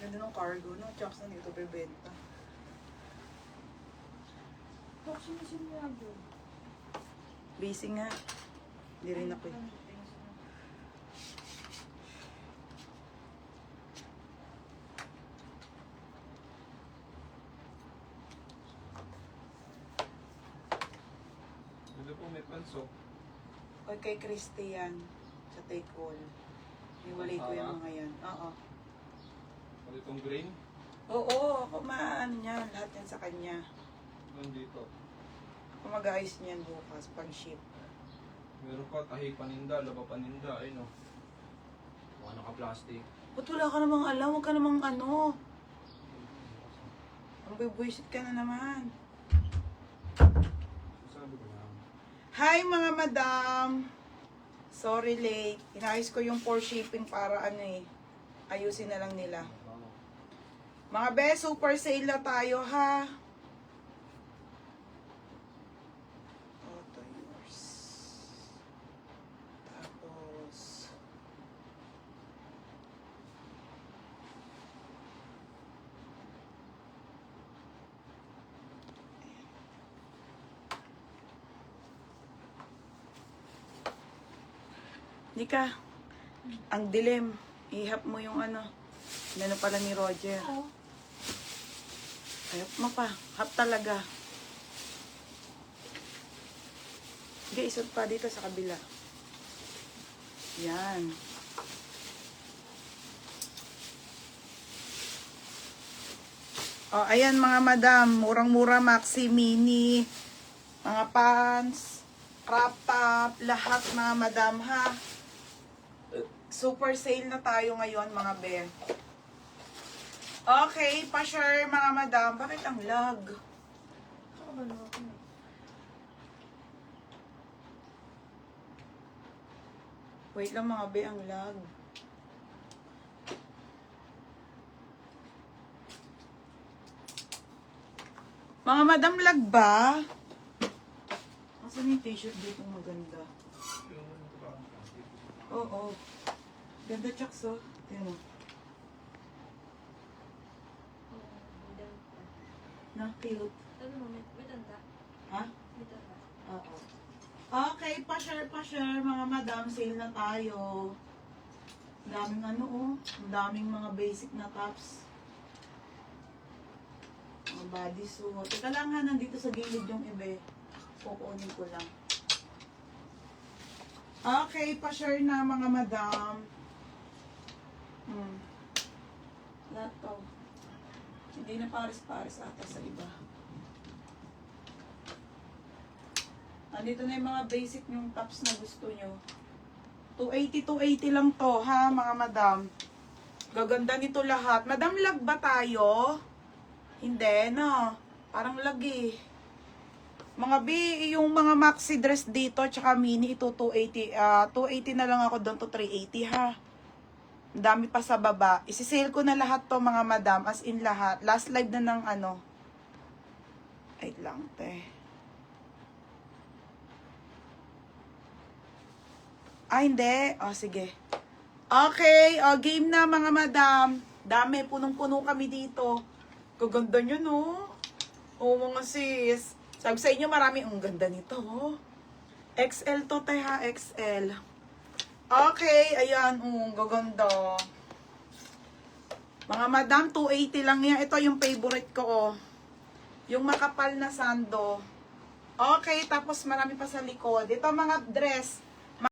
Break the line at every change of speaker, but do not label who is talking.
Ganda ng cargo, no? Chucks na dito bebenta. Busy nga. Hindi rin ako eh.
Ito po may panso.
O kay Christian sa take all. Iwalay ko yung mga yan. Oo.
Pati itong green.
Oo, ako maano niya. Lahat yan sa kanya.
Nandito.
Ako mag-ayos niyan bukas pag ship.
Meron pa tahi paninda, laba paninda. Ay no. Mga naka-plastic.
Ba't wala ka namang alam? Huwag ka namang ano. Ang bibwisit ka na naman.
Sabi ko na.
Hi mga madam! Sorry late. Inayos ko yung for shipping para ano eh. Ayusin na lang nila. Mga be, super sale na tayo ha. Auto yours. Tapos... Nika, ang dilim. Ihap mo yung ano. Ano pala ni Roger. Ihap mo pa. Hap talaga. Sige, isot pa dito sa kabila. Yan. Oh, ayan mga madam. Murang-mura, maxi, mini. Mga pants. Crop top. Lahat mga madam ha. Super sale na tayo ngayon mga be. Okay, pa-share mga madam. Bakit ang lag? Wait lang mga be, ang lag. Mga madam, lag ba? Asan yung t-shirt dito maganda? Oo. Ganda chucks oh. Tingnan mo. Na, cute. Ha? Oo. Okay, pa-share mga madam. Sale na tayo. Ang daming ano oh. Ang daming mga basic na tops. Mga bodysuit. Teka lang ha, nandito sa gilid yung iba. Kukunin ko lang. Okay, pa-share na mga madam. Lahat to. Hindi na pares-pares ata sa iba. Andito na yung mga basic yung tops na gusto nyo. 280 lang to ha mga madam. Gaganda nito lahat. Madam, lag ba tayo? Hindi, no? Parang lag eh. Mga B, yung mga maxi dress dito, tsaka mini, ito 280. 280 na lang ako doon to 380 ha. Ang dami pa sa baba. Isisale ko na lahat to mga madam, as in lahat. Last live na ng ano. Wait lang, te. Hindi. Sige. Okay, game na mga madam. Dami, punong-puno kami dito. Gaganda nyo, no? Mga sis. Sabi sa inyo, marami. Ang ganda nito, XL to, te ha, XL. Okay, ayan, gaganda. Mga madam, 280 lang yan. Ito yung favorite ko, yung makapal na sando. Okay, tapos marami pa sa likod. Ito mga dress,